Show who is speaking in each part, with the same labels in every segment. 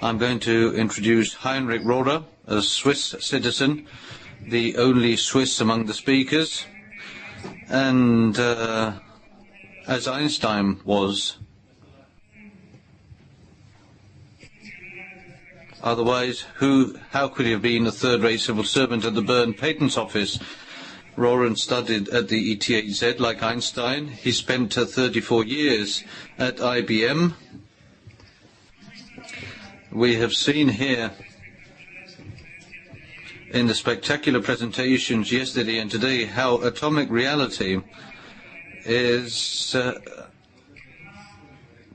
Speaker 1: I'm going to introduce Heinrich Rohrer, a Swiss citizen, the only Swiss among the speakers, and as Einstein was. Otherwise, how could he have been a third-rate civil servant at the Bern Patents Office? Rohrer studied at the ETH like Einstein. He spent 34 years at IBM. We have seen here in the spectacular presentations yesterday and today how atomic reality is the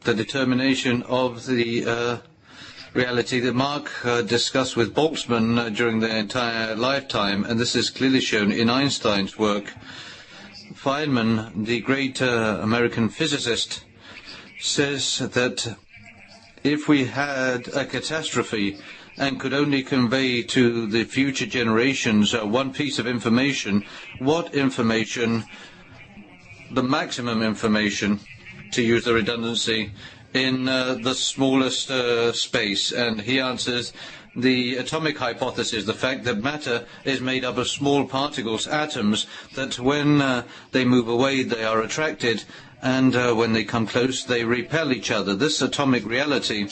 Speaker 1: determination of the reality that Mark discussed with Boltzmann during their entire lifetime, and this is clearly shown in Einstein's work. Feynman, the great American physicist, says that if we had a catastrophe and could only convey to the future generations one piece of information, what information, the maximum information, to use the redundancy, in the smallest space? And he answers the atomic hypothesis, the fact that matter is made up of small particles, atoms, that when they move away they are attracted, and when they come close they repel each other. This atomic reality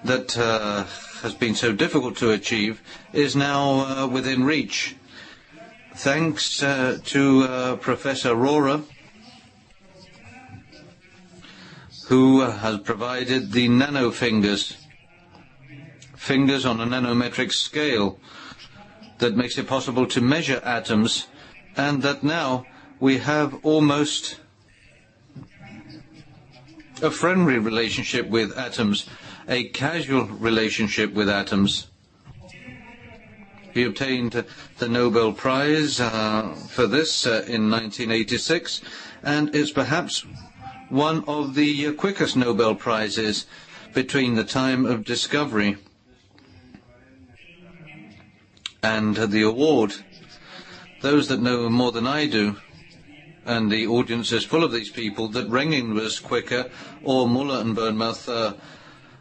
Speaker 1: that has been so difficult to achieve is now within reach. Thanks to Professor Rohrer, who has provided the nano fingers on a nanometric scale that makes it possible to measure atoms, and that now we have almost a friendly relationship with atoms, a casual relationship with atoms. He obtained the Nobel Prize for this in 1986, and it's perhaps one of the quickest Nobel Prizes between the time of discovery and the award. Those that know more than I do, and the audience is full of these people, that Rengin was quicker, or Muller and Bernmuth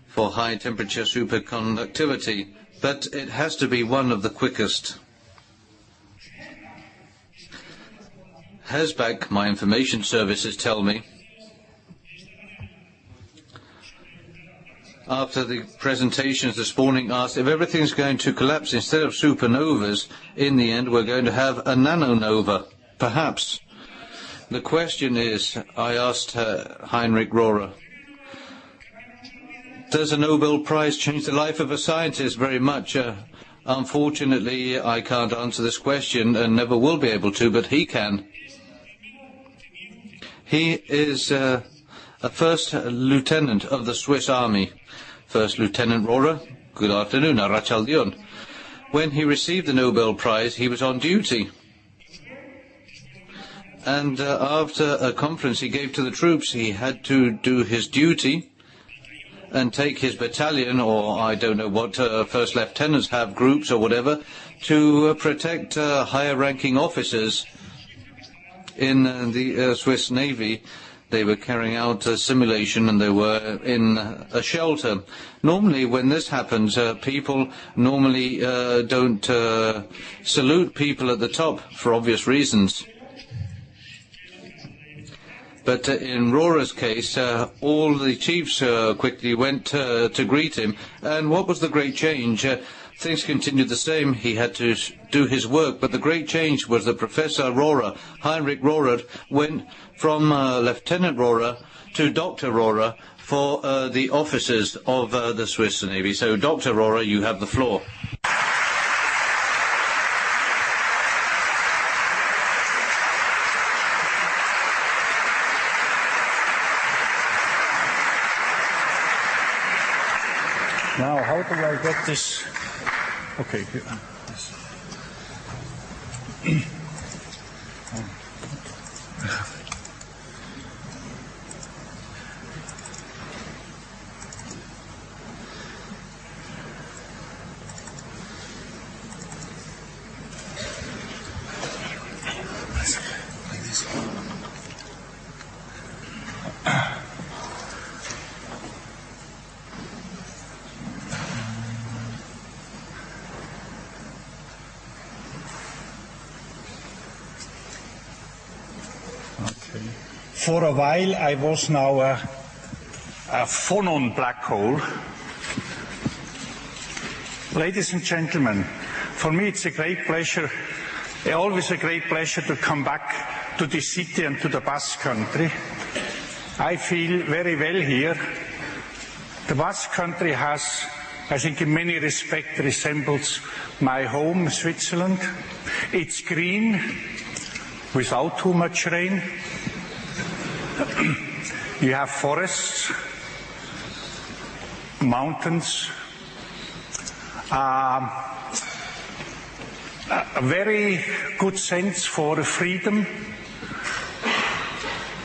Speaker 1: for high temperature superconductivity, but it has to be one of the quickest. Hasbach, my information services tell me, after the presentations this morning, asked if everything's going to collapse, instead of supernovas, in the end we're going to have a nanonova, perhaps. The question is, I asked Heinrich Rohrer, does a Nobel Prize change the life of a scientist? Very much. Unfortunately, I can't answer this question and never will be able to, but he can. He is a first lieutenant of the Swiss Army. First Lieutenant Rohrer, good afternoon, Arratsaldeon. When he received the Nobel Prize, he was on duty. And after a conference he gave to the troops, he had to do his duty and take his battalion, or I don't know what first lieutenants have, groups or whatever, to protect higher-ranking officers in the Swiss Navy. They were carrying out a simulation and they were in a shelter. Normally when this happens, people normally don't salute people at the top for obvious reasons. But in Rohrer's case, all the chiefs quickly went to greet him. And what was the great change? Things continued the same. He had to do his work, but the great change was that Professor Rohrer, Heinrich Rohrer, went from Lieutenant Rohrer to Dr. Rohrer for the officers of the Swiss Navy. So, Dr. Rohrer, you have the floor.
Speaker 2: Now, how do I get this? Okay. For a while I was now a phonon black hole. Ladies and gentlemen, for me it's a great pleasure, always a great pleasure to come back to the city and to the Basque Country. I feel very well here. The Basque Country has, I think in many respects, resembles my home, Switzerland. It's green, without too much rain. You have forests, mountains, a very good sense for freedom.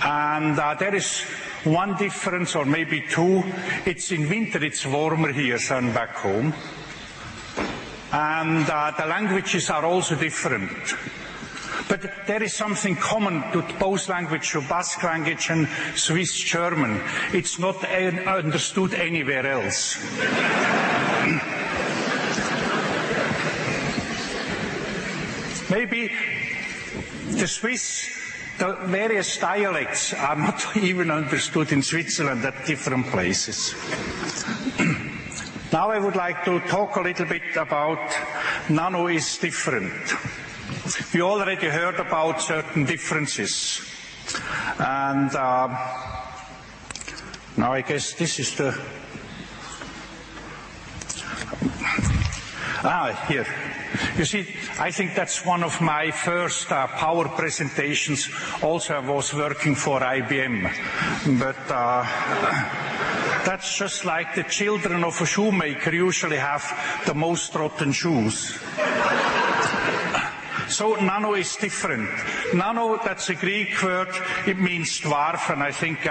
Speaker 2: And there is one difference, or maybe two. It's in winter, it's warmer here than back home. And the languages are also different. But there is something common to both languages, to Basque language and Swiss German. It's not understood anywhere else. Maybe the Swiss, the various dialects are not even understood in Switzerland at different places. Now I would like to talk a little bit about Nano is different. We already heard about certain differences. And now I guess this is the... here. You see, I think that's one of my first power presentations. Also, I was working for IBM. But that's just like the children of a shoemaker usually have the most rotten shoes. So Nano is different. Nano, that's a Greek word. It means dwarf, and I think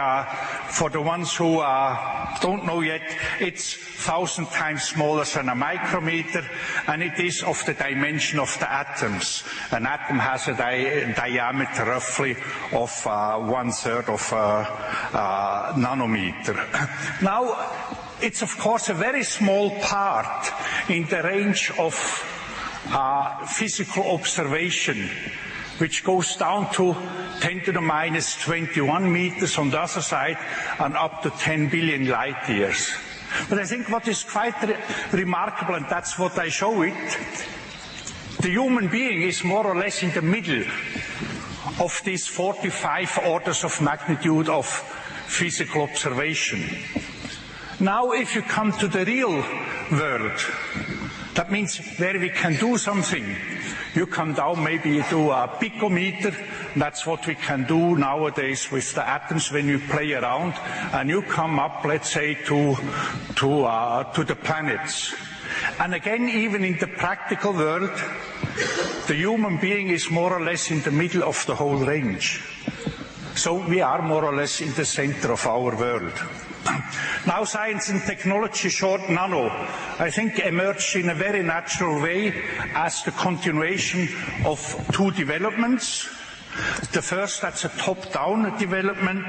Speaker 2: for the ones who don't know yet, it's 1,000 times smaller than a micrometer, and it is of the dimension of the atoms. An atom has a diameter roughly of 1/3 of a nanometer. Now, it's of course a very small part in the range of physical observation, which goes down to 10 to the minus 21 meters on the other side and up to 10 billion light years. But I think what is quite remarkable, and that's what I show it, the human being is more or less in the middle of these 45 orders of magnitude of physical observation. Now, if you come to the real world, that means where we can do something. You come down maybe to a picometer. That's what we can do nowadays with the atoms when you play around. And you come up, let's say, to the planets. And again, even in the practical world, the human being is more or less in the middle of the whole range. So we are more or less in the center of our world. Now science and technology, short Nano, I think emerged in a very natural way as the continuation of two developments. The first, that's a top-down development,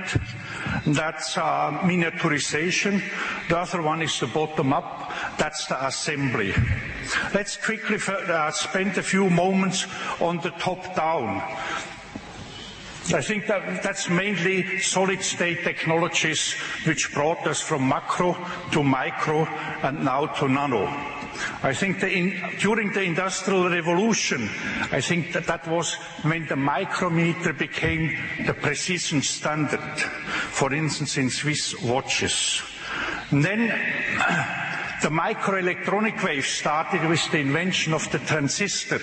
Speaker 2: that's miniaturization. The other one is the bottom-up, that's the assembly. Let's quickly spend a few moments on the top-down. I think that's mainly solid-state technologies which brought us from macro to micro and now to nano. I think during the Industrial Revolution, I think that was when the micrometer became the precision standard, for instance in Swiss watches. And then the microelectronic wave started with the invention of the transistor.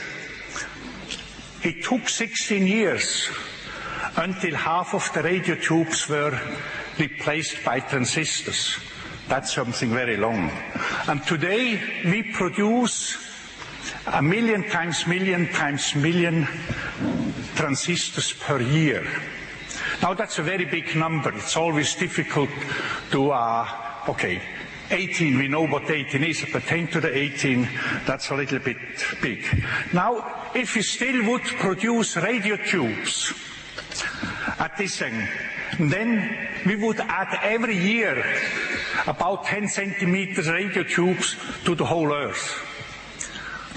Speaker 2: It took 16 years until half of the radio tubes were replaced by transistors. That's something very long. And today we produce a million times million transistors per year. Now that's a very big number. It's always difficult to, 18, we know what 18 is, but 10 to the 18, that's a little bit big. Now, if we still would produce radio tubes at this end, then we would add every year about 10 centimeters radio tubes to the whole Earth.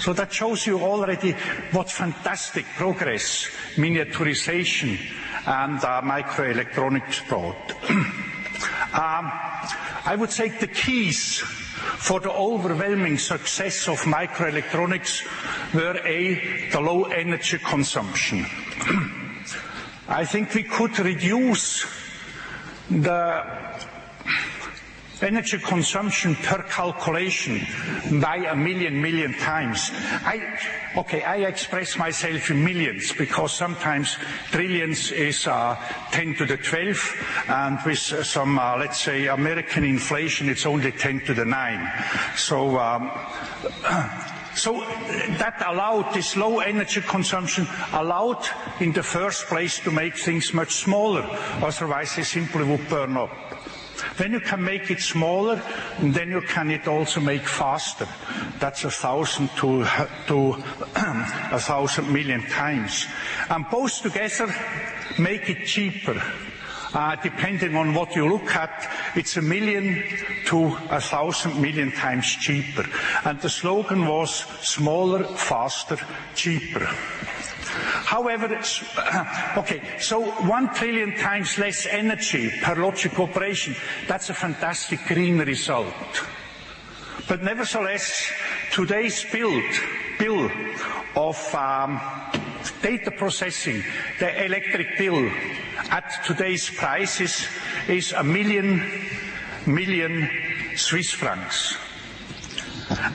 Speaker 2: So that shows you already what fantastic progress miniaturization and microelectronics brought. I would say the keys for the overwhelming success of microelectronics were the low energy consumption. I think we could reduce the energy consumption per calculation by a million times. I express myself in millions because sometimes trillions is 10 to the 12, and with some, let's say, American inflation, it's only 10 to the 9. So that allowed, this low energy consumption allowed in the first place to make things much smaller, otherwise they simply would burn up. When you can make it smaller, then you can it also make faster. That's 1,000 to 1,000 million times. And both together make it cheaper. Depending on what you look at, it's 1 million to 1,000 million times cheaper. And the slogan was smaller, faster, cheaper. However, so 1 trillion times less energy per logical operation, that's a fantastic green result. But nevertheless, today's bill of data processing, the electric bill at today's prices is 1 million Swiss francs.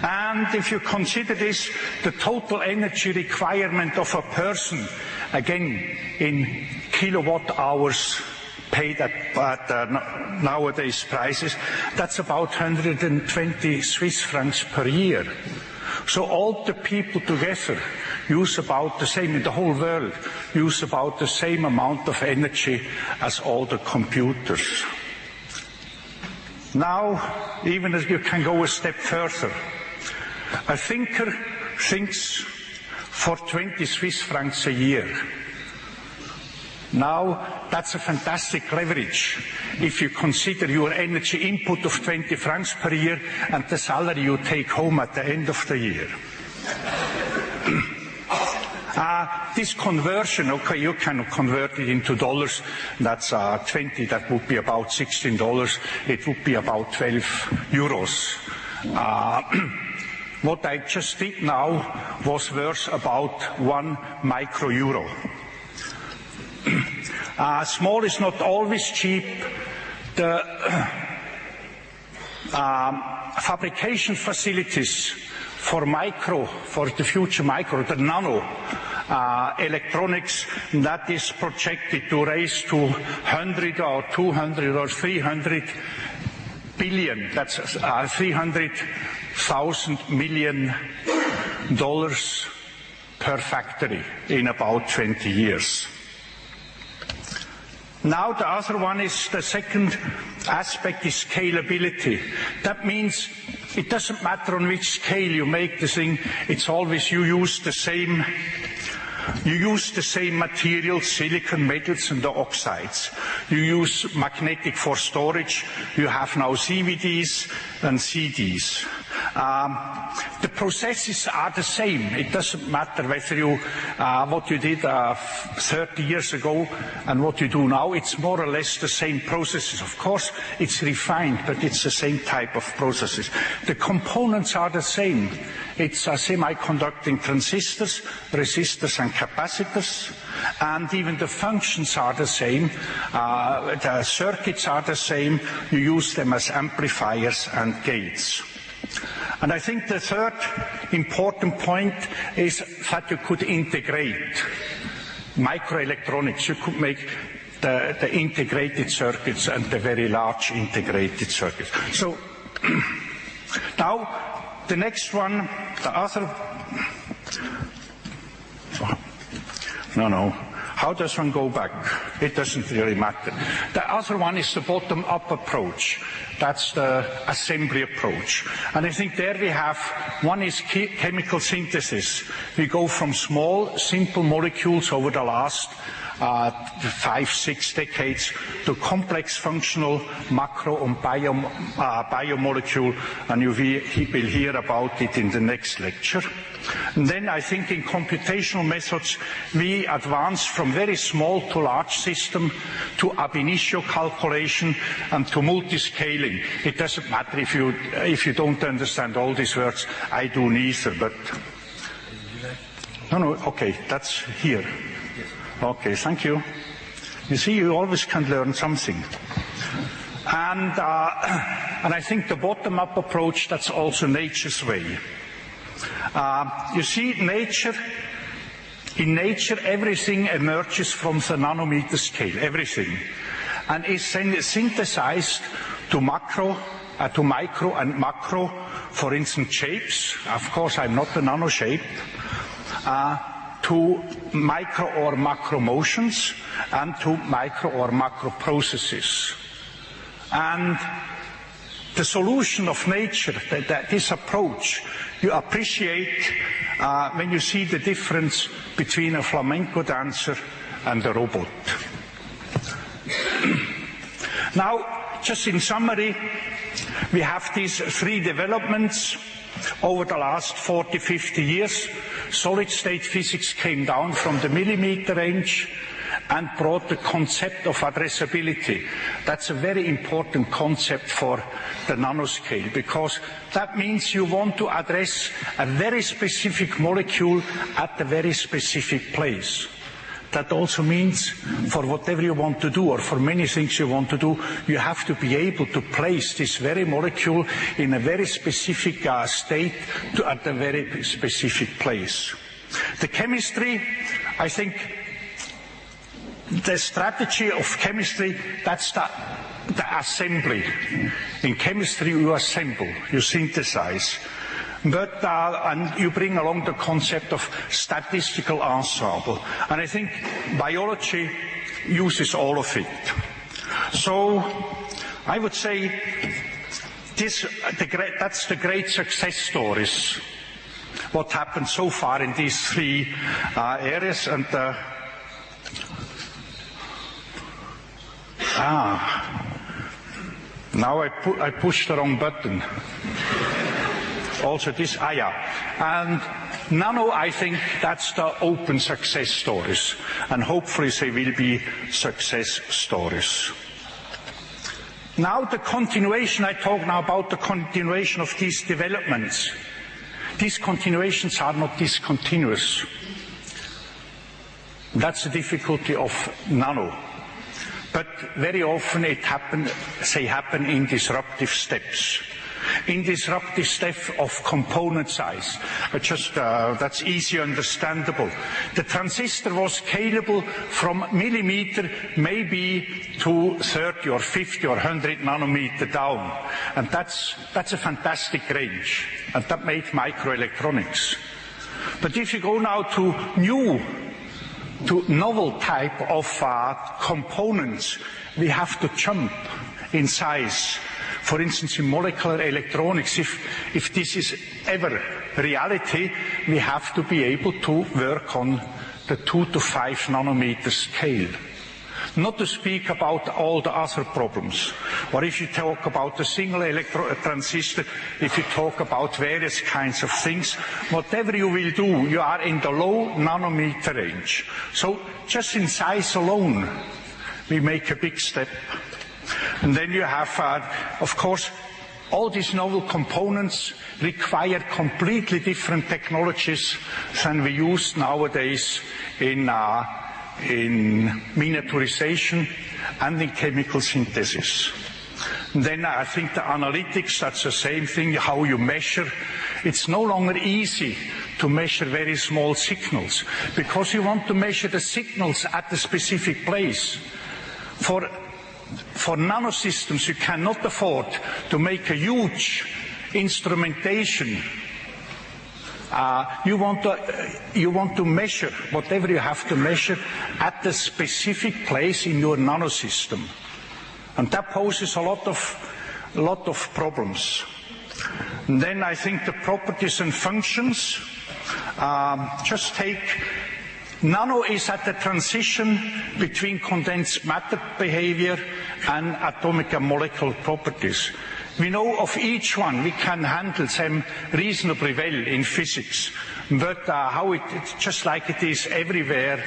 Speaker 2: And if you consider this, the total energy requirement of a person, again in kilowatt hours paid at nowadays prices, that's about 120 Swiss francs per year. So all the people together use about the same, in the whole world, use about the same amount of energy as all the computers. Now, even as you can go a step further, a thinker thinks for 20 Swiss francs a year. Now, that's a fantastic leverage if you consider your energy input of 20 francs per year and the salary you take home at the end of the year. This conversion, okay, you can convert it into dollars. That's 20, that would be about $16. It would be about 12 euros. What I just did now was worth about 1 micro euro. Small is not always cheap. The fabrication facilities for the future micro, the nano electronics, that is projected to raise to 100 or 200 or 300 billion. That's 300,000 million dollars per factory in about 20 years. Now the other one is, the second aspect is scalability. That means it doesn't matter on which scale you make the thing, it's always you use the same material, silicon, metals and the oxides. You use magnetic for storage. You have now CVDs and CDs. The processes are the same. It doesn't matter whether you, what you did 30 years ago and what you do now. It's more or less the same processes. Of course, it's refined, but it's the same type of processes. The components are the same. It's semiconducting transistors, resistors and capacitors, and even the functions are the same. The circuits are the same. You use them as amplifiers and gates. And I think the third important point is that you could integrate microelectronics. You could make the integrated circuits and the very large integrated circuits. So now the next one, the other, no. How does one go back? It doesn't really matter. The other one is the bottom-up approach. That's the assembly approach. And I think there we have, one is chemical synthesis. We go from small, simple molecules over the last 5-6 decades to complex functional macro and biomolecule, and you will hear about it in the next lecture. And then I think in computational methods we advance from from very small to large system, to ab initio calculation, and to multiscaling. It doesn't matter if you don't understand all these words. I do neither, but... No, okay, that's here. Okay, thank you. You see, you always can learn something. And I think the bottom-up approach, that's also nature's way. You see, in nature, everything emerges from the nanometer scale, everything, and is synthesized to micro and macro, for instance, shapes. Of course, I'm not a nano shape. To micro or macro motions, and to micro or macro processes. And the solution of nature, this approach, you appreciate when you see the difference between a flamenco dancer and a robot. Now, just in summary, we have these three developments over the last 40, 50 years. Solid-state physics came down from the millimeter range and brought the concept of addressability. That's a very important concept for the nanoscale, because that means you want to address a very specific molecule at a very specific place. That also means for whatever you want to do, or for many things you want to do, you have to be able to place this very molecule in a very specific state at a very specific place. The chemistry, I think, the strategy of chemistry, that's the assembly. In chemistry, you assemble, you synthesize. But and you bring along the concept of statistical ensemble. And I think biology uses all of it. So I would say that's the great success stories, what happened so far in these three areas. And now I pushed the wrong button. Also this, and Nano, I think that's the open success stories, and hopefully they will be success stories. Now the continuation, I talk now about the continuation of these developments. These continuations are not discontinuous. That's the difficulty of Nano. But very often they happen in disruptive steps. In disruptive step of component size. That's easy understandable. The transistor was scalable from millimeter maybe to 30 or 50 or 100 nanometer down. And that's a fantastic range. And that made microelectronics. But if you go now to novel type of components, we have to jump in size. For instance, in molecular electronics, if this is ever reality, we have to be able to work on the 2 to 5 nanometer scale. Not to speak about all the other problems. Or if you talk about a single transistor, if you talk about various kinds of things, whatever you will do, you are in the low nanometer range. So just in size alone, we make a big step. And then you have, of course, all these novel components require completely different technologies than we use nowadays in miniaturization and in chemical synthesis. And then I think the analytics, that's the same thing, how you measure. It's no longer easy to measure very small signals, because you want to measure the signals at a specific place. For nanosystems, you cannot afford to make a huge instrumentation. You want to measure whatever you have to measure at the specific place in your nanosystem, and that poses a lot of problems. And then I think the properties and functions. Just take. Nano is at the transition between condensed matter behavior and atomic and molecular properties. We know of each one, we can handle them reasonably well in physics, but how it's just like it is everywhere,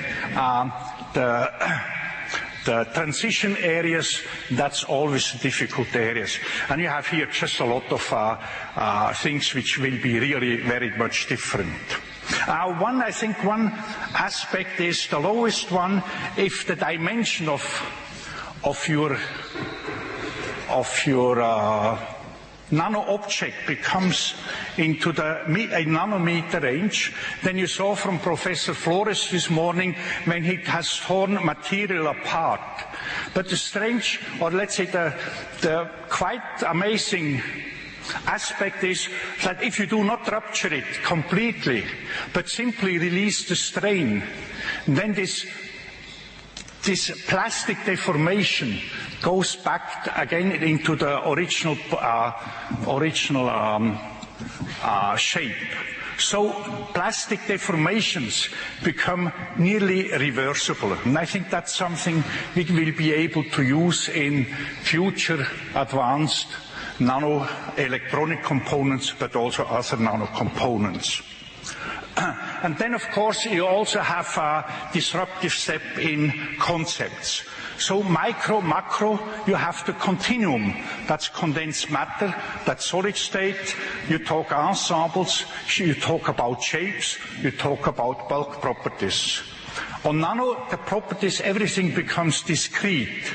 Speaker 2: the transition areas, that's always difficult areas. And you have here just a lot of things which will be really very much different. I think one aspect is the lowest one, if the dimension of your nano object becomes into the a nanometer range, then you saw from Professor Flores this morning when he has torn material apart. But the strange, or let's say the quite amazing aspect is that if you do not rupture it completely, but simply release the strain, then this plastic deformation goes back again into the original shape. So plastic deformations become nearly reversible. And I think that's something we will be able to use in future advanced nano electronic components, but also other nano components. And then, of course, you also have a disruptive step in concepts. So micro, macro, you have the continuum. That's condensed matter, that's solid state. You talk ensembles, you talk about shapes, you talk about bulk properties. On nano, the properties, everything becomes discrete.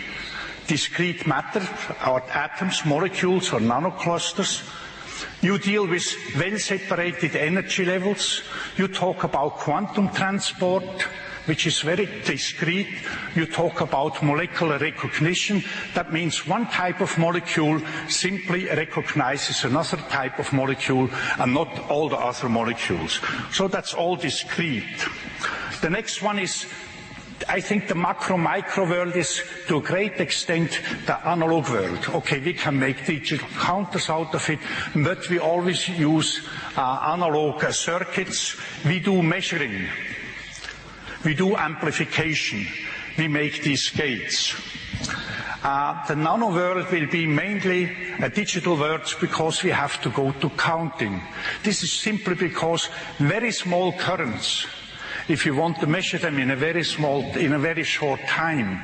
Speaker 2: Discrete matter, or atoms, molecules, or nanoclusters. You deal with well-separated energy levels. You talk about quantum transport, which is very discrete. You talk about molecular recognition. That means one type of molecule simply recognizes another type of molecule and not all the other molecules. So that's all discrete. The next one is, I think the macro-micro world is to a great extent the analog world. Okay, we can make digital counters out of it, but we always use analog circuits. We do measuring. We do amplification. We make these gates. The nano world will be mainly a digital world because we have to go to counting. This is simply because very small currents, if you want to measure them in a very short time,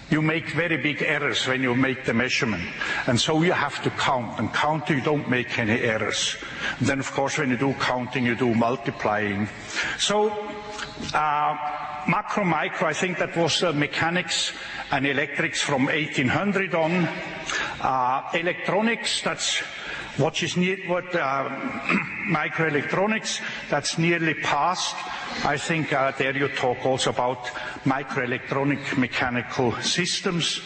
Speaker 2: you make very big errors when you make the measurement. And so you have to count. And counting, you don't make any errors. And then, of course, when you do counting, you do multiplying. So, macro, micro, I think that was mechanics and electrics from 1800 on. Electronics, that's microelectronics, that's nearly past. I think there you talk also about microelectronic mechanical systems.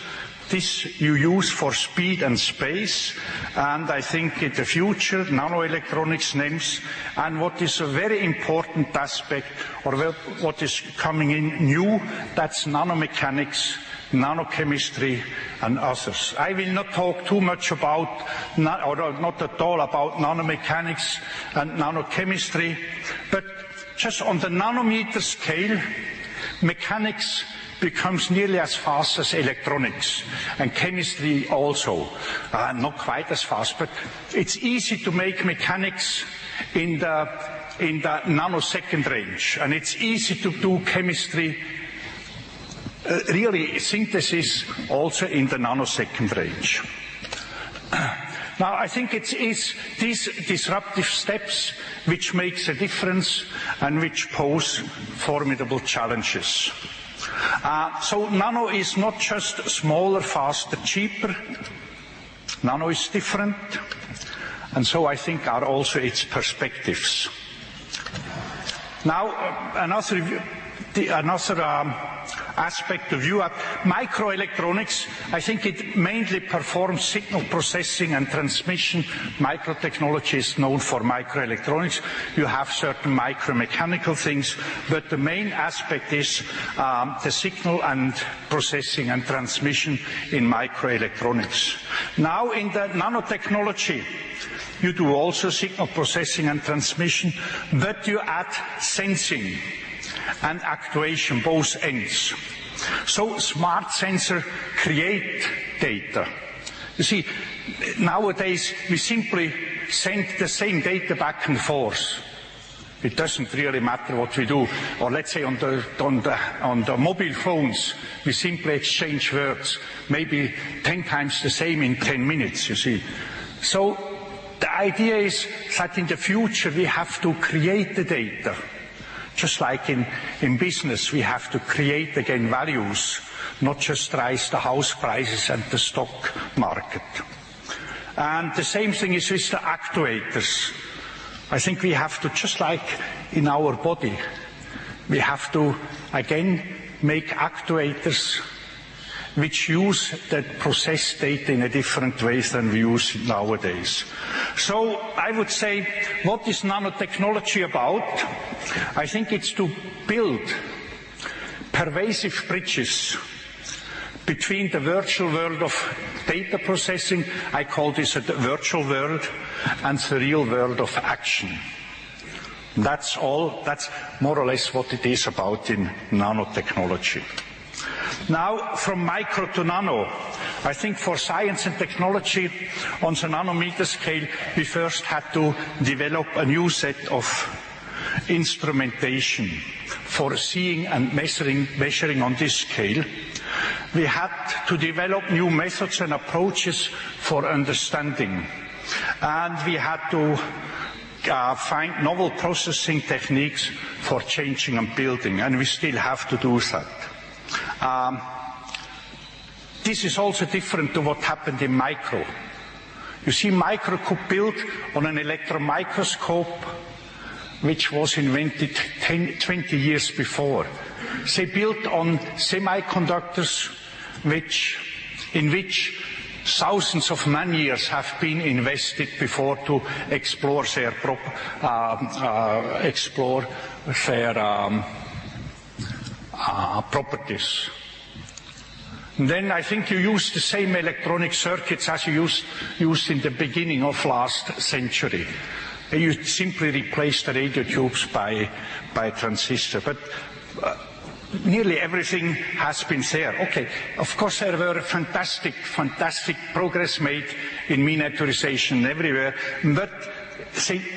Speaker 2: This you use for speed and space, and I think in the future nanoelectronics names, and what is a very important aspect, or what is coming in new, that's nanomechanics, nanochemistry and others. I will not talk too much about, or not at all about nanomechanics and nanochemistry, but just on the nanometer scale, mechanics becomes nearly as fast as electronics, and chemistry also. Not quite as fast, but it's easy to make mechanics in the nanosecond range, and it's easy to do chemistry, really synthesis, also in the nanosecond range. Now, I think it is these disruptive steps which makes a difference and which pose formidable challenges. So nano is not just smaller, faster, cheaper. Nano is different, and so I think are also its perspectives. Now, another aspect of view at microelectronics, I think it mainly performs signal processing and transmission. Microtechnology is known for microelectronics. You have certain micromechanical things, but the main aspect is the signal and processing and transmission in microelectronics. Now in the nanotechnology, you do also signal processing and transmission, but you add sensing and actuation, both ends. So smart sensor create data. You see, nowadays we simply send the same data back and forth. It doesn't really matter what we do. Or let's say on the mobile phones, we simply exchange words, maybe 10 times the same in 10 minutes, you see. So the idea is that in the future we have to create the data. Just like in business, we have to create again values, not just rise the house prices and the stock market. And the same thing is with the actuators. I think we have to, just like in our body, we have to again make actuators which use that process data in a different way than we use it nowadays. So I would say, what is nanotechnology about? I think it's to build pervasive bridges between the virtual world of data processing, I call this a virtual world, and the real world of action. That's more or less what it is about in nanotechnology. Now, from micro to nano, I think for science and technology on the nanometer scale, we first had to develop a new set of instrumentation for seeing and measuring on this scale. We had to develop new methods and approaches for understanding. And we had to find novel processing techniques for changing and building, and we still have to do that. This is also different to what happened in micro. You see, micro could build on an electron microscope which was invented 20 years before. They built on semiconductors in which thousands of man-years have been invested before to explore their properties. And then I think you use the same electronic circuits as you used in the beginning of last century. You simply replace the radio tubes by a transistor. But nearly everything has been there. Okay, of course there were fantastic progress made in miniaturization everywhere, but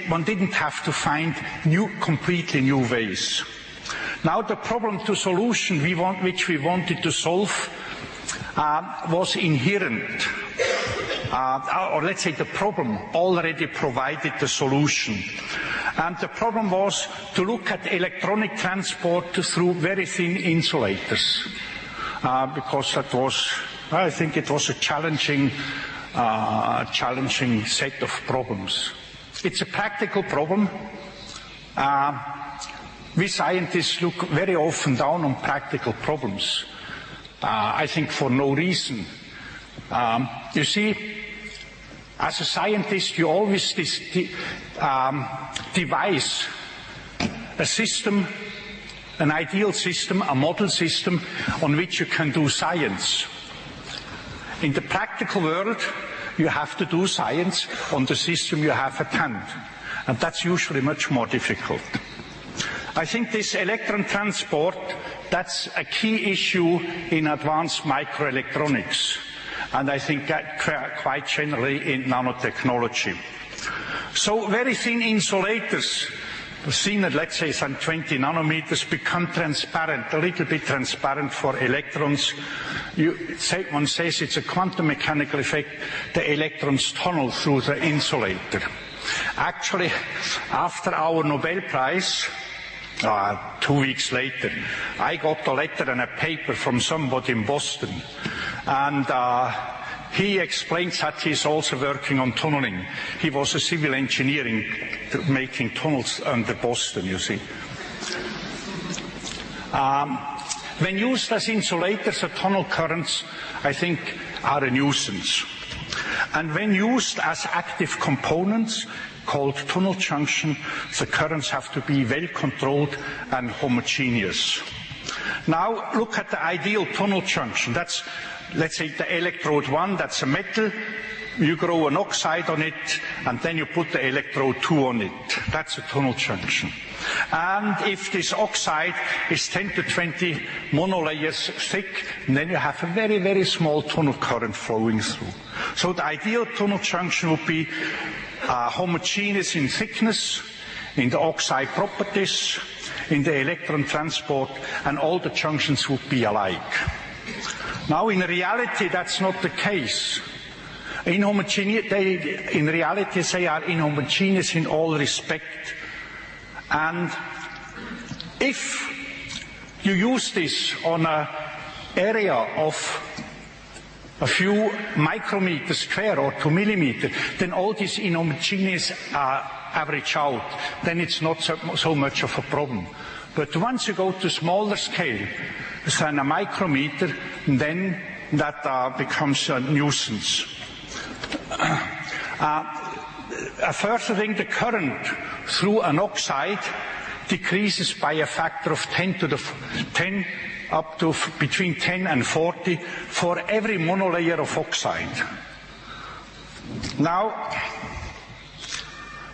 Speaker 2: one didn't have to find completely new ways. Now the problem to solution which we wanted to solve was inherent. Or let's say the problem already provided the solution. And the problem was to look at electronic transport through very thin insulators, because that was, I think it was a challenging set of problems. It's a practical problem. We scientists look very often down on practical problems. I think for no reason. You see, as a scientist, you always devise a system, an ideal system, a model system on which you can do science. In the practical world, you have to do science on the system you have at hand, and that's usually much more difficult. I think this electron transport, that's a key issue in advanced microelectronics, and I think quite generally in nanotechnology. So very thin insulators, thin at let's say some 20 nanometers, become transparent, a little bit transparent for electrons. One says it's a quantum mechanical effect. The electrons tunnel through the insulator. Actually, after our Nobel Prize, 2 weeks later, I got a letter and a paper from somebody in Boston, and he explains that he's also working on tunneling. He was a civil engineer making tunnels under Boston, you see. When used as insulators, the tunnel currents, I think, are a nuisance. And when used as active components, called tunnel junction, the currents have to be well controlled and homogeneous. Now look at the ideal tunnel junction. That's, let's say, the electrode 1, that's a metal. You grow an oxide on it, and then you put the electrode 2 on it. That's a tunnel junction. And if this oxide is 10 to 20 monolayers thick, then you have a very, very small tunnel current flowing through. So the ideal tunnel junction would be homogeneous in thickness, in the oxide properties, in the electron transport, and all the junctions would be alike. Now, in reality, that's not the case. In reality, they are inhomogeneous in all respect. And if you use this on an area of a few micrometers square or 2 millimeters, then all these inhomogeneous average out. Then it's not so much of a problem. But once you go to smaller scale, than a micrometer, then that becomes a nuisance. A further thing, the current through an oxide decreases by a factor of 10 up to between 10 and 40 for every monolayer of oxide. Now,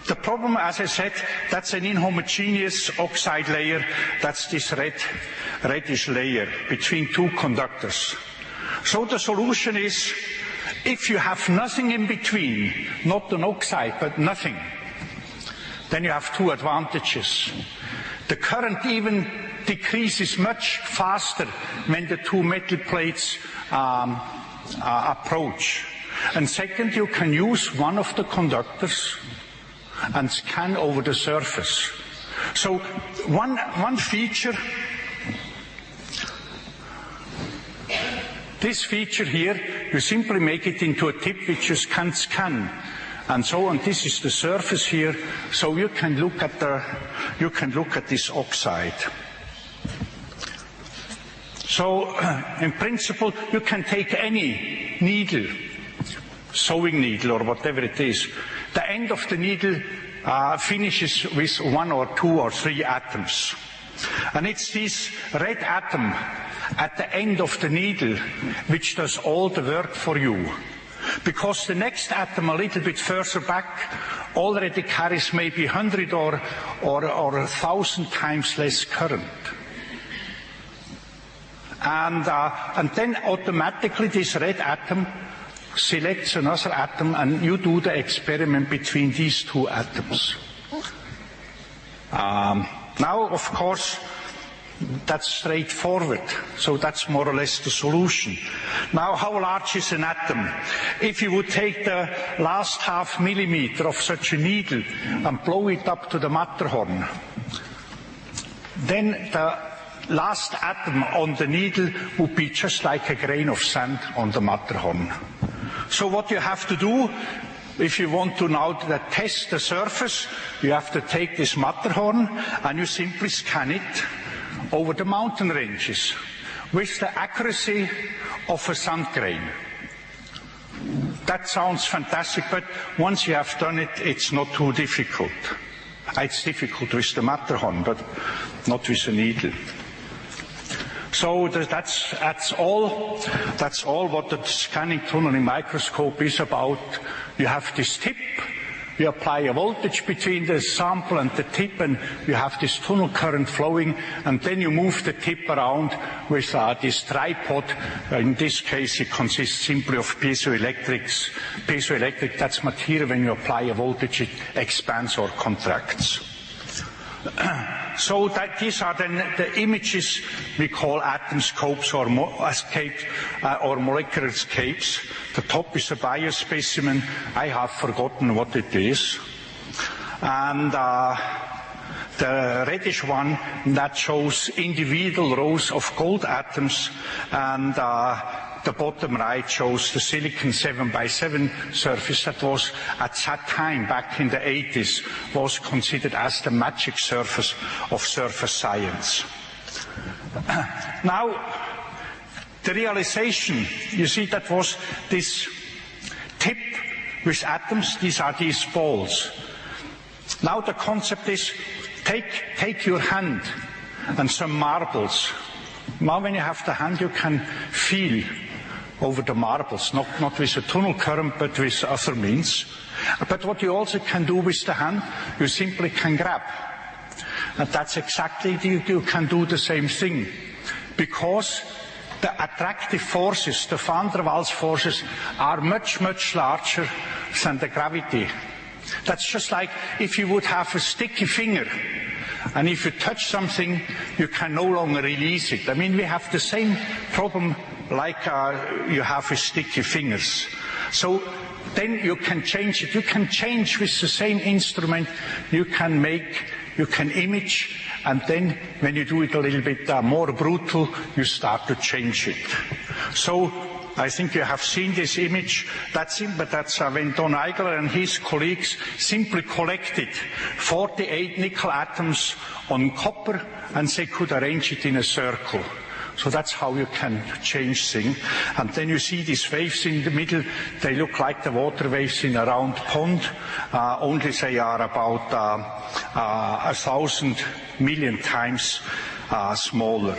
Speaker 2: the problem, as I said, that's an inhomogeneous oxide layer. That's this reddish layer between two conductors. So the solution is, if you have nothing in between, not an oxide, but nothing, then you have two advantages. The current even decreases much faster when the two metal plates approach. And second, you can use one of the conductors and scan over the surface. So one feature, this feature here, you simply make it into a tip which you can scan. And so on. This is the surface here, so you can look at this oxide. So, in principle, you can take any needle, sewing needle or whatever it is. The end of the needle finishes with 1 or 2 or 3 atoms, and it's this red atom at the end of the needle which does all the work for you. Because the next atom, a little bit further back, already carries maybe 100 or 1,000 times less current. And then automatically this red atom selects another atom, and you do the experiment between these two atoms. Now, of course, that's straightforward, so that's more or less the solution. Now, how large is an atom? If you would take the last half millimeter of such a needle and blow it up to the Matterhorn, then the last atom on the needle would be just like a grain of sand on the Matterhorn. So what you have to do, if you want to now test the surface, you have to take this Matterhorn and you simply scan it over the mountain ranges with the accuracy of a sand grain. That sounds fantastic, but once you have done it, it's not too difficult. It's difficult with the Matterhorn, but not with a needle. So that's all what the scanning tunneling microscope is about. You have this tip. You apply a voltage between the sample and the tip, and you have this tunnel current flowing, and then you move the tip around with this tripod. In this case, it consists simply of piezoelectrics. Piezoelectric, that's material when you apply a voltage, it expands or contracts. So these are then the images we call atom scopes or molecular scapes. The top is a biospecimen. I have forgotten what it is. And the reddish one, that shows individual rows of gold atoms, and the bottom right shows the silicon 7x7 surface that was at that time, back in the 80s, was considered as the magic surface of surface science. Now, the realization, you see, that was this tip with atoms. These are these balls. Now the concept is, take your hand and some marbles. Now when you have the hand, you can feel over the marbles, not with a tunnel current, but with other means. But what you also can do with the hand, you simply can grab. And that's exactly, you can do the same thing. Because the attractive forces, the van der Waals forces, are much, much larger than the gravity That's just like if you would have a sticky finger, and if you touch something, you can no longer release it. I mean, we have the same problem like you have with sticky fingers. So then you can change it. You can change with the same instrument. You can image, and then when you do it a little bit more brutal, you start to change it. So I think you have seen this image. That's when Don Eigler and his colleagues simply collected 48 nickel atoms on copper, and they could arrange it in a circle. So that's how you can change things. And then you see these waves in the middle. They look like the water waves in a round pond, only they are about 1,000 million times smaller.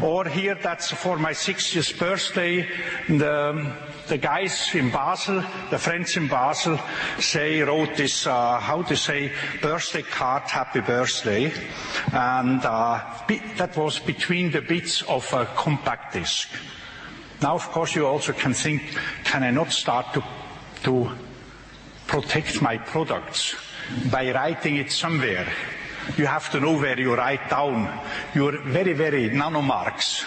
Speaker 2: Or here, that's for my 60th birthday. The guys in Basel, the friends in Basel, they wrote this, birthday card, happy birthday. And that was between the bits of a compact disc. Now, of course, you also can think, can I not start to protect my products by writing it somewhere? You have to know where you write down your very, very nanomarks.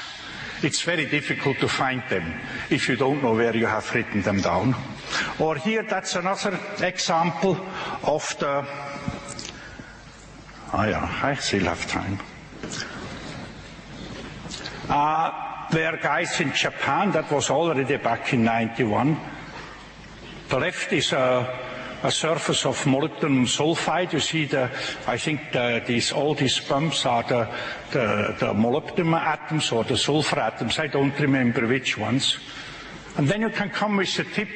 Speaker 2: It's very difficult to find them if you don't know where you have written them down. Or here, that's another example of the... I still have time. There are guys in Japan, that was already back in 91. The left is a surface of molybdenum sulfide. You see all these bumps are the molybdenum atoms or the sulfur atoms. I don't remember which ones. And then you can come with the tip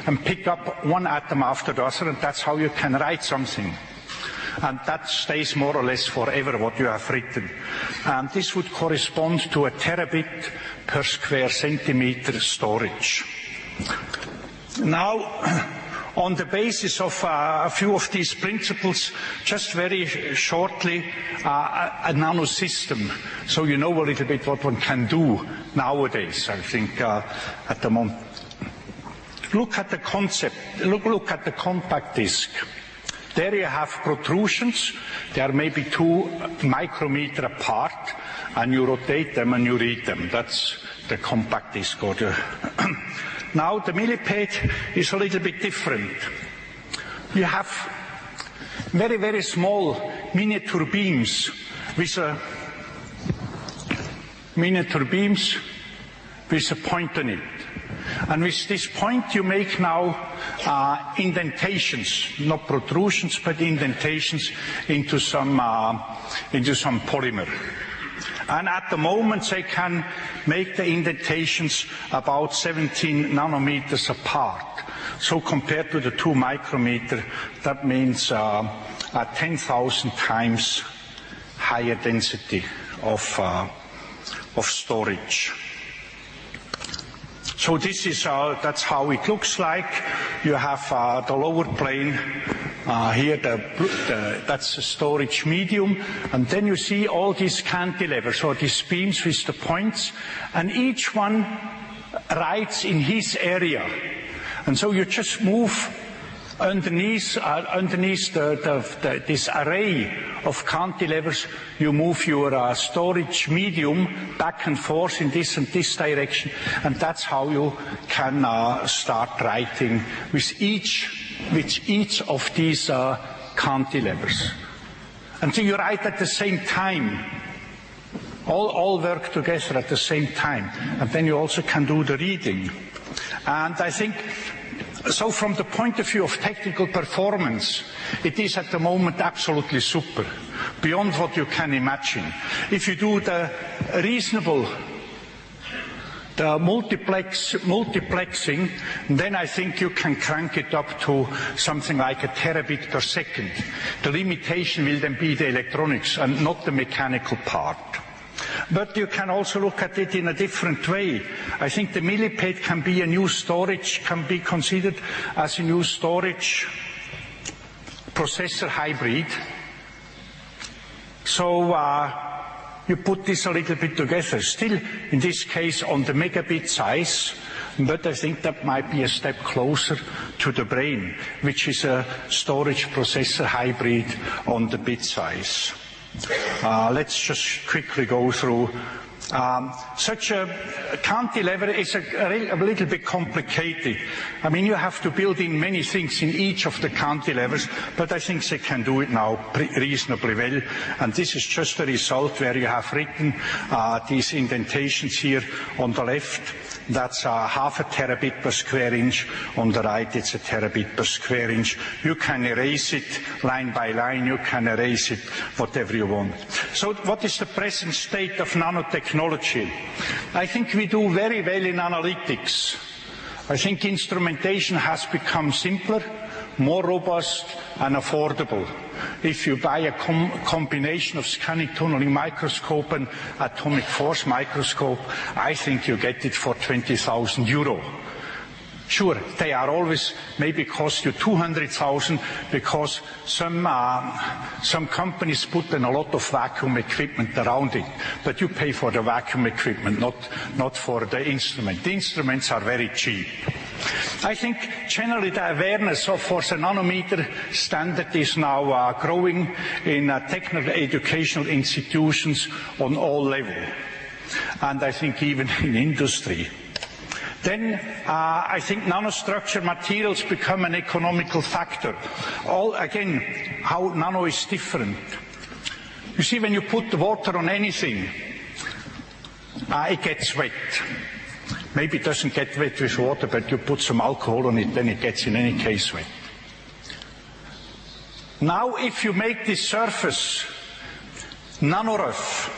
Speaker 2: and pick up one atom after the other, and that's how you can write something. And that stays more or less forever what you have written. And this would correspond to a terabit per square centimeter storage. Now, on the basis of a few of these principles, just very shortly, a nano system. So you know a little bit what one can do nowadays, I think, at the moment. Look at the concept. Look at the compact disc. There you have protrusions. They are maybe 2 micrometer apart, and you rotate them and you read them. That's the compact disc. Or the Now the millipede is a little bit different. You have very, very small miniature beams with a point on it. And with this point you make now indentations, not protrusions, but indentations into some polymer. And at the moment they can make the indentations about 17 nanometers apart. So compared to the 2 micrometer, that means a 10,000 times higher density of storage. So this is that's how it looks like. You have the lower plane. Here, that's the storage medium, and then you see all these cantilevers, or these beams with the points, and each one writes in his area. And so you just move underneath this array of cantilevers, you move your storage medium back and forth in this and this direction, and that's how you can start writing with each of these cantilevers. And so you write at the same time. All work together at the same time. And then you also can do the reading. And I think, so from the point of view of technical performance, it is at the moment absolutely super, beyond what you can imagine. If you do the reasonable, the multiplexing, then I think you can crank it up to something like a terabit per second. The limitation will then be the electronics and not the mechanical part. But you can also look at it in a different way. I think the millipede can be a new storage, can be considered as a new storage processor hybrid. So you put this a little bit together. Still, in this case, on the megabit size, But I think that might be a step closer to the brain, which is a storage processor hybrid on the bit size. Let's just quickly go through. Such a cantilever is a little bit complicated. I mean, you have to build in many things in each of the cantilevers, but I think they can do it now reasonably well. And this is just a result where you have written these indentations here on the left. That's half a terabit per square inch. On the right, it's a terabit per square inch. You can erase it line by line. You can erase it whatever you want. So what is the present state of nanotechnology? I think we do very well in analytics. I think instrumentation has become simpler, more robust and affordable. If you buy a combination of scanning tunneling microscope and atomic force microscope, I think you get it for 20,000 euro. Sure, they are always maybe cost you 200,000 because some companies put in a lot of vacuum equipment around it, but you pay for the vacuum equipment, not for the instrument. The instruments are very cheap. I think generally the awareness for the nanometer standard is now growing in technical educational institutions on all levels, and I think even in industry. Then I think nanostructured materials become an economical factor. Again, how nano is different. You see, when you put water on anything, it gets wet. Maybe it doesn't get wet with water, but you put some alcohol on it, then it gets in any case wet. Now, if you make this surface nanorough,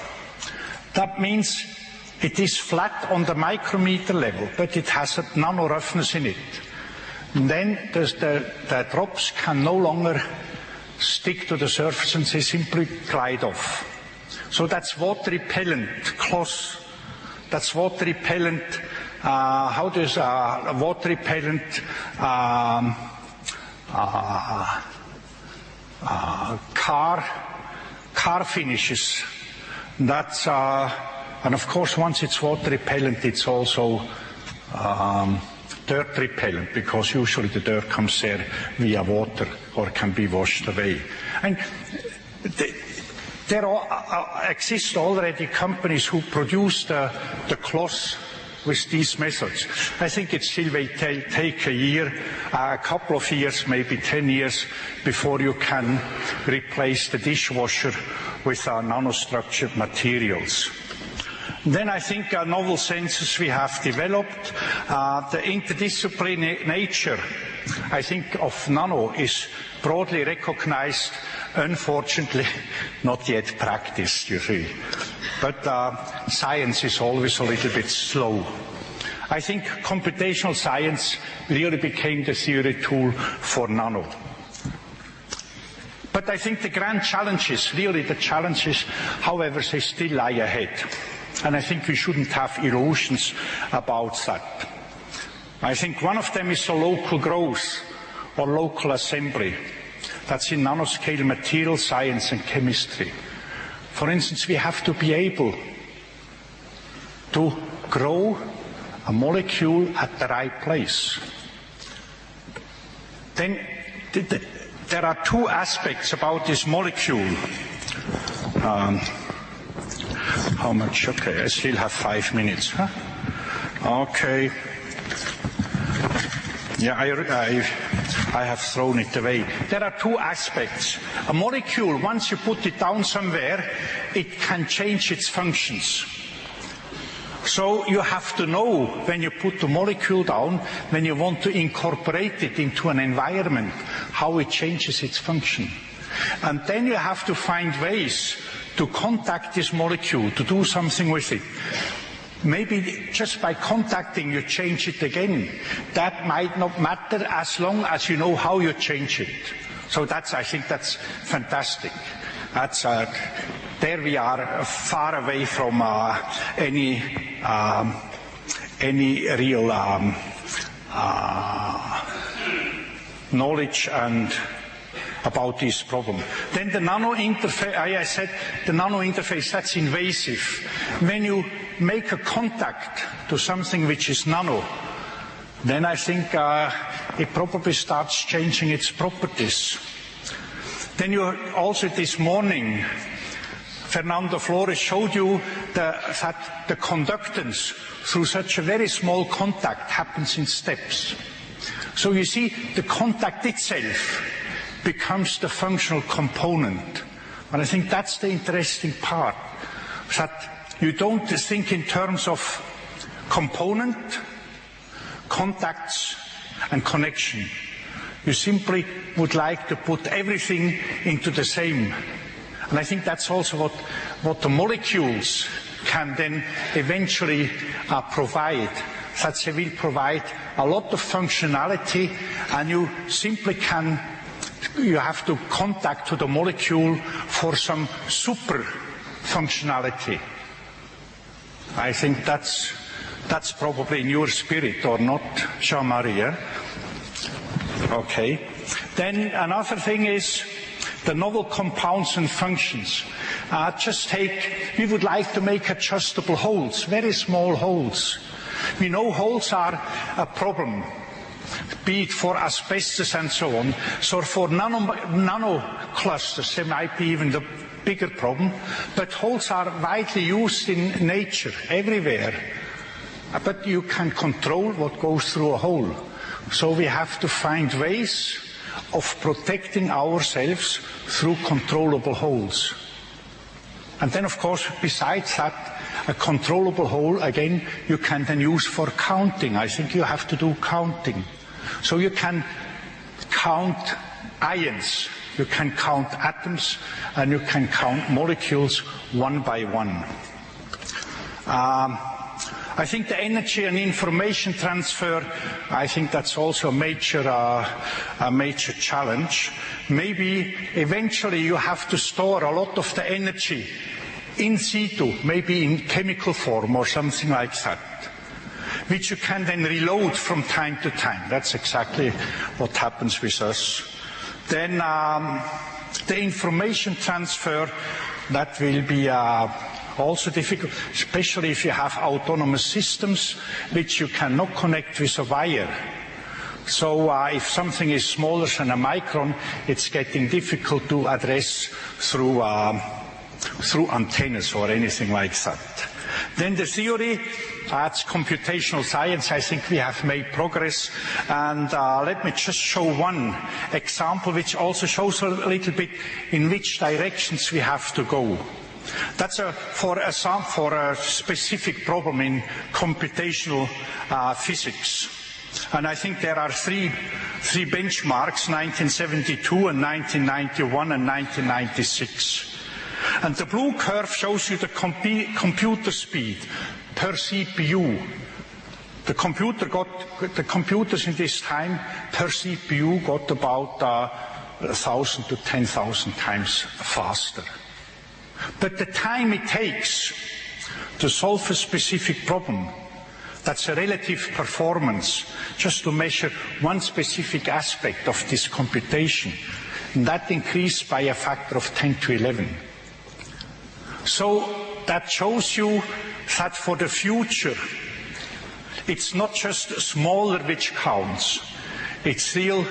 Speaker 2: that means it is flat on the micrometer level, but it has a nano roughness in it. And then the drops can no longer stick to the surface and they simply glide off. So that's water repellent cloth. That's water repellent. How does water repellent car finishes? That's and of course, once it's water repellent, it's also dirt repellent, because usually the dirt comes there via water or can be washed away. And there exist already companies who produce the cloth with these methods. I think it still will take a year, a couple of years, maybe 10 years, before you can replace the dishwasher with nanostructured materials. Then I think novel senses we have developed. The interdisciplinary nature, I think, of nano is broadly recognized, unfortunately not yet practiced, you see. But science is always a little bit slow. I think computational science really became the theory tool for nano. But I think the grand challenges, really the challenges, however, they still lie ahead. And I think we shouldn't have illusions about that. I think one of them is the local growth or local assembly. That's in nanoscale material science and chemistry. For instance, we have to be able to grow a molecule at the right place. Then there are two aspects about this molecule. How much? Okay, I still have 5 minutes. Huh? Okay. Yeah, I have thrown it away. There are two aspects. A molecule, once you put it down somewhere, it can change its functions. So you have to know when you put the molecule down, when you want to incorporate it into an environment, how it changes its function. And then you have to find ways to contact this molecule, to do something with it. Maybe just by contacting you change it again. That might not matter as long as you know how you change it. So I think that's fantastic. That's there we are far away from any real knowledge and about this problem. Then the nano interface, I said the nano interface, that's invasive. When you make a contact to something which is nano, then I think it probably starts changing its properties. Then you also this morning, Fernando Flores showed you that the conductance through such a very small contact happens in steps. So you see, the contact itself becomes the functional component. And I think that's the interesting part, that you don't think in terms of component, contacts, and connection. You simply would like to put everything into the same. And I think that's also what the molecules can then eventually provide. That they will provide a lot of functionality, and you simply you have to contact to the molecule for some super functionality. I think that's probably in your spirit, or not, Jean-Marie? Okay. Then another thing is the novel compounds and functions. We would like to make adjustable holes, very small holes. We know holes are a problem, be it for asbestos and so on. So for nano clusters, there might be even the bigger problem. But holes are widely used in nature, everywhere. But you can control what goes through a hole. So we have to find ways of protecting ourselves through controllable holes. And then, of course, besides that, a controllable hole, again, you can then use for counting. I think you have to do counting. So you can count ions, you can count atoms, and you can count molecules one by one. I think the energy and information transfer, I think that's also a major challenge. Maybe eventually you have to store a lot of the energy in situ, maybe in chemical form or something like that, which you can then reload from time to time. That's exactly what happens with us. Then the information transfer, that will be also difficult, especially if you have autonomous systems which you cannot connect with a wire. So if something is smaller than a micron, it's getting difficult to address through antennas or anything like that. Then the theory, that's computational science. I think we have made progress. And let me just show one example which also shows a little bit in which directions we have to go. That's for a specific problem in computational physics. And I think there are three benchmarks, 1972 and 1991 and 1996. And the blue curve shows you the computer speed per CPU. The computers in this time per CPU got about 1,000 to 10,000 times faster. But the time it takes to solve a specific problem, that's a relative performance, just to measure one specific aspect of this computation, and that increased by a factor of 10 to 11. So that shows you that for the future, it's not just smaller which counts, it's real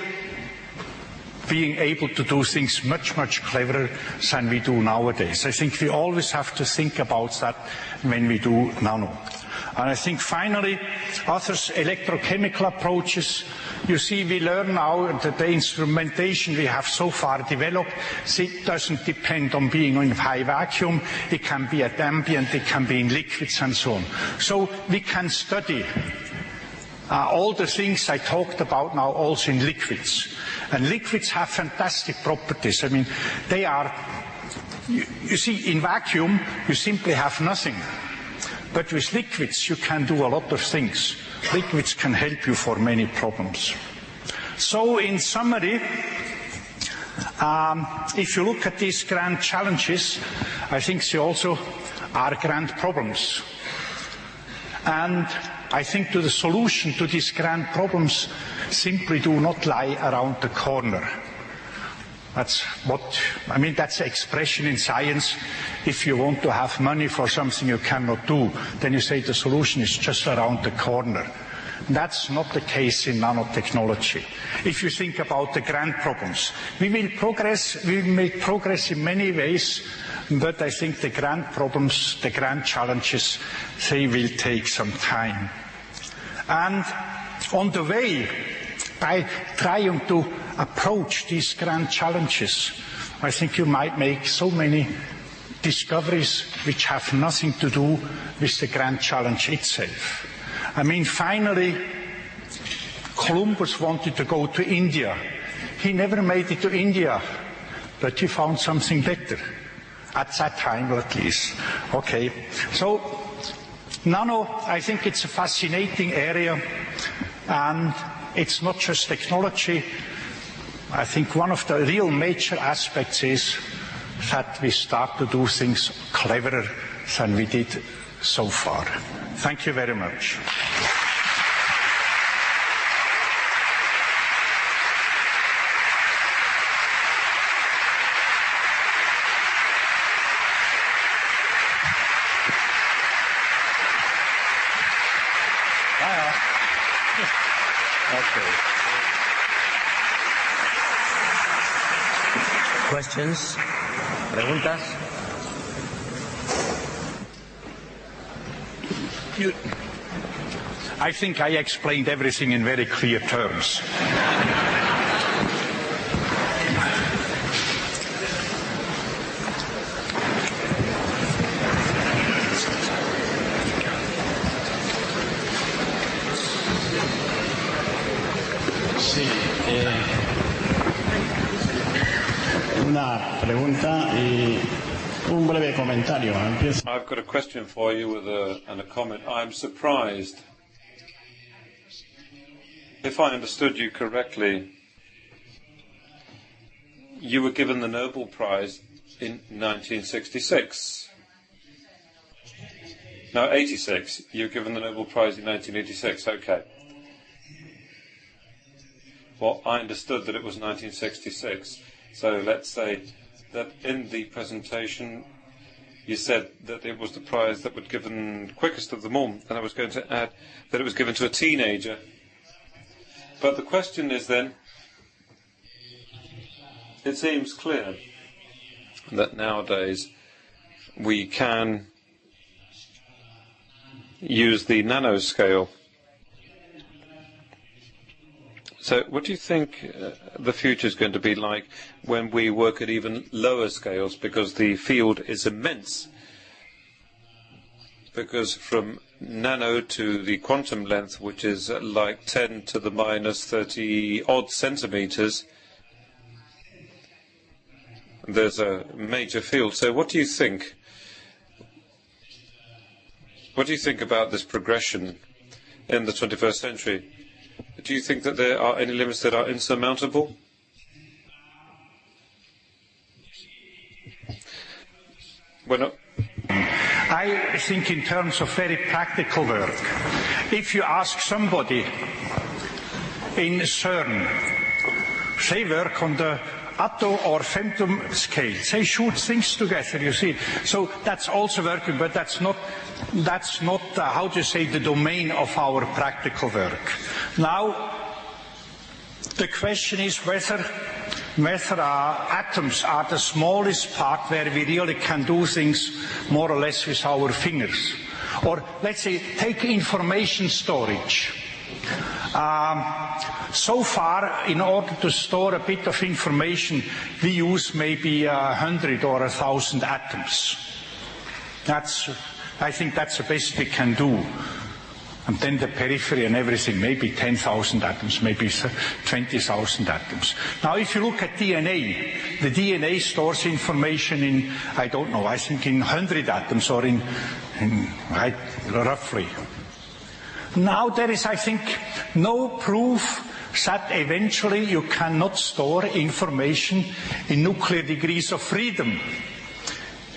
Speaker 2: being able to do things much, much cleverer than we do nowadays. I think we always have to think about that when we do nano. And I think finally, others, electrochemical approaches. You see, we learn now that the instrumentation we have so far developed, it doesn't depend on being in high vacuum. It can be at ambient, it can be in liquids and so on. So we can study all the things I talked about now also in liquids. And liquids have fantastic properties. I mean, they are, you see, in vacuum, you simply have nothing. But with liquids, you can do a lot of things. Liquids can help you for many problems. So, in summary, if you look at these grand challenges, I think they also are grand problems. And I think the solution to these grand problems simply do not lie around the corner. That's the expression in science. If you want to have money for something you cannot do, then you say the solution is just around the corner. That's not the case in nanotechnology. If you think about the grand problems, we will make progress in many ways, but I think the grand problems, the grand challenges, they will take some time. And on the way, by trying to approach these grand challenges, I think you might make so many discoveries which have nothing to do with the grand challenge itself. I mean, finally, Columbus wanted to go to India. He never made it to India, but he found something better. At that time, at least. Okay. So, nano, I think it's a fascinating area, and it's not just technology. I think one of the real major aspects is that we start to do things cleverer than we did so far. Thank you very much.
Speaker 3: Questions? Preguntas?
Speaker 2: I think I explained everything in very clear terms.
Speaker 4: Sí, una pregunta y un breve comentario.
Speaker 5: I've got a question for you and a comment. I'm surprised. If I understood you correctly, you were given the Nobel Prize in 1966. No, 86. You were given the Nobel Prize in 1986. Okay. Well, I understood that it was 1966. So let's say that in the presentation you said that it was the prize that was given quickest of them all, and I was going to add that it was given to a teenager. But the question is then, it seems clear that nowadays we can use the nanoscale. So what do you think the future is going to be like when we work at even lower scales, because the field is immense? Because from nano to the quantum length, which is like 10 to the minus 30 odd centimeters, there's a major field. So what do you think? What do you think about this progression in the 21st century? Do you think that there are any limits that are insurmountable? Well,
Speaker 2: I think in terms of very practical work. If you ask somebody in CERN, they work on the atto or femtom scale. They shoot things together, you see. So that's also working, but that's not how to say, the domain of our practical work. Now, the question is whether atoms are the smallest part where we really can do things more or less with our fingers. Or let's say, take information storage. So far, in order to store a bit of information, we use maybe 100 or 1,000 atoms. I think that's the best we can do. And then the periphery and everything, maybe 10,000 atoms, maybe 20,000 atoms. Now, if you look at DNA, the DNA stores information in, I don't know, I think in 100 atoms or in right, roughly. Now there is, I think, no proof that eventually you cannot store information in nuclear degrees of freedom.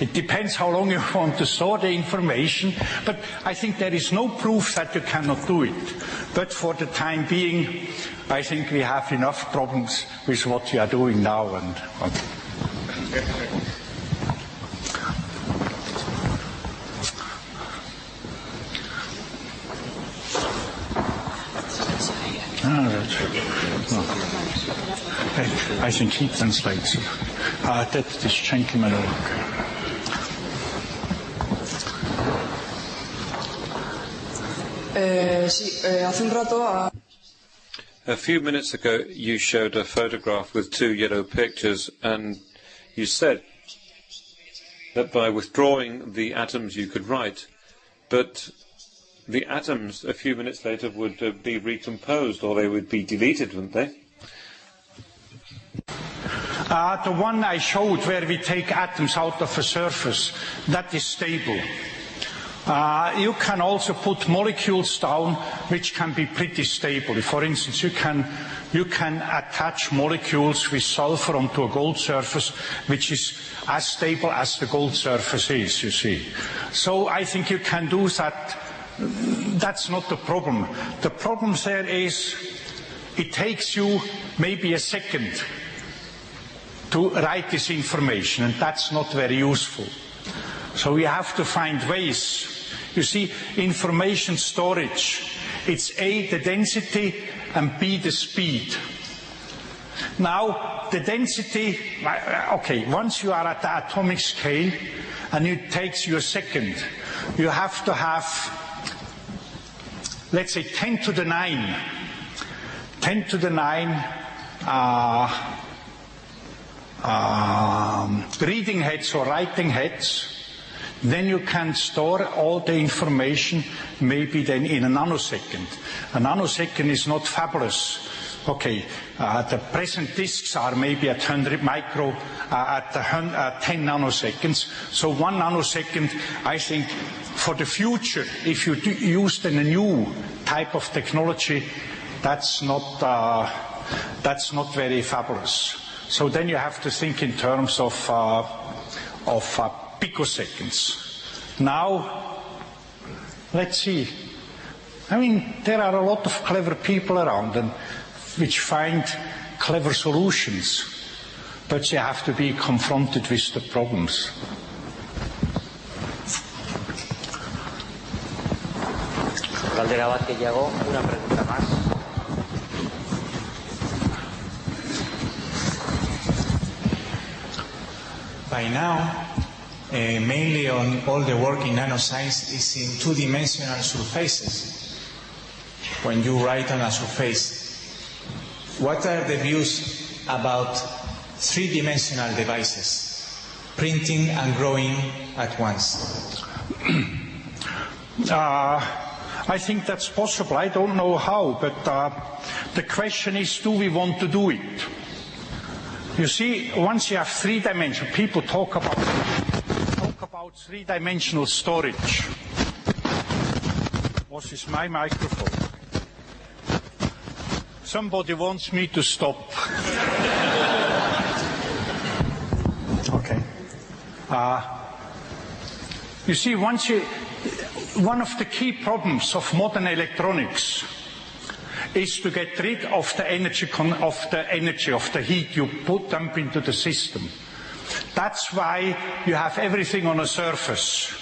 Speaker 2: It depends how long you want to store the information, but I think there is no proof that you cannot do it. But for the time being, I think we have enough problems with what we are doing now. I think he translates it. This gentleman.
Speaker 5: A few minutes ago, you showed a photograph with two yellow pictures, and you said that by withdrawing the atoms you could write, but the atoms a few minutes later would be recomposed, or they would be deleted, wouldn't they?
Speaker 2: The one I showed where we take atoms out of a surface, that is stable. You can also put molecules down which can be pretty stable. For instance, you can attach molecules with sulfur onto a gold surface which is as stable as the gold surface is, you see. So I think you can do that. That's not the problem. The problem there is it takes you maybe a second to write this information, and that's not very useful. So you have to find ways. You see, information storage, it's A, the density, and B, the speed. Now, the density, okay, once you are at the atomic scale, and it takes you a second, you have to have, let's say, 10 to the 9 reading heads or writing heads. Then you can store all the information maybe then in a nanosecond. A nanosecond is not fabulous. Okay, the present disks are maybe at 100 micro, at 10 nanoseconds. So 1 nanosecond, I think, for the future, if you use then a new type of technology, that's not very fabulous. So then you have to think in terms of picoseconds. Now, let's see. I mean, there are a lot of clever people around and which find clever solutions, but you have to be confronted with the problems.
Speaker 3: Una pregunta más.
Speaker 6: By now, mainly on all the work in nanoscience is in two-dimensional surfaces. When you write on a surface, what are the views about three-dimensional devices, printing and growing at once?
Speaker 2: I think that's possible. I don't know how, but the question is, do we want to do it? You see, once you have three dimensions, people talk about three-dimensional storage. What is my microphone? Somebody wants me to stop. Okay. You see, one of the key problems of modern electronics is to get rid of the energy of the heat you dump into the system. That's why you have everything on a surface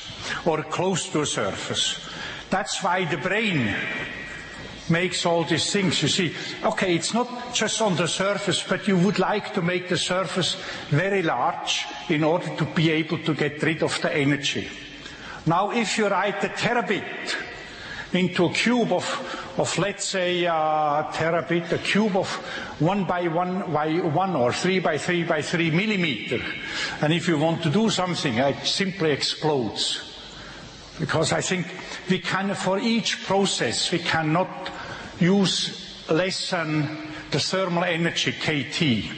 Speaker 2: or close to a surface. That's why the brain makes all these things. You see, okay, it's not just on the surface, but you would like to make the surface very large in order to be able to get rid of the energy. Now, if you write a terabit into a cube of let's say terabit, a cube of 1 by 1 by 1 or 3 by 3 by 3 millimeter, and if you want to do something, it simply explodes. Because I think we can, for each process, we cannot use less than the thermal energy kT.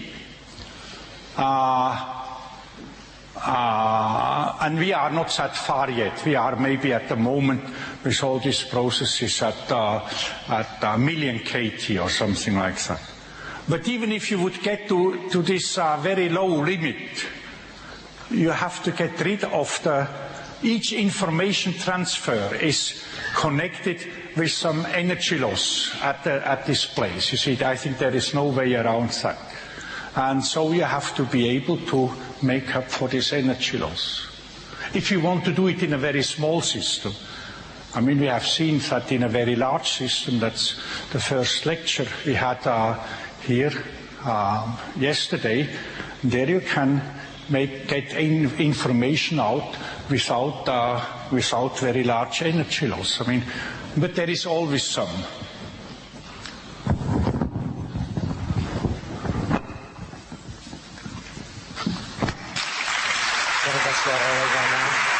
Speaker 2: And we are not that far yet. We are maybe at the moment with all these processes at a million kT or something like that. But even if you would get to this very low limit, you have to get rid of each information transfer is connected with some energy loss at this place. You see, I think there is no way around that. And so you have to be able to make up for this energy loss. If you want to do it in a very small system, I mean, we have seen that in a very large system. That's the first lecture we had here yesterday. There you can get information out without very large energy loss. I mean, but there is always some.
Speaker 3: Professor Rohrer.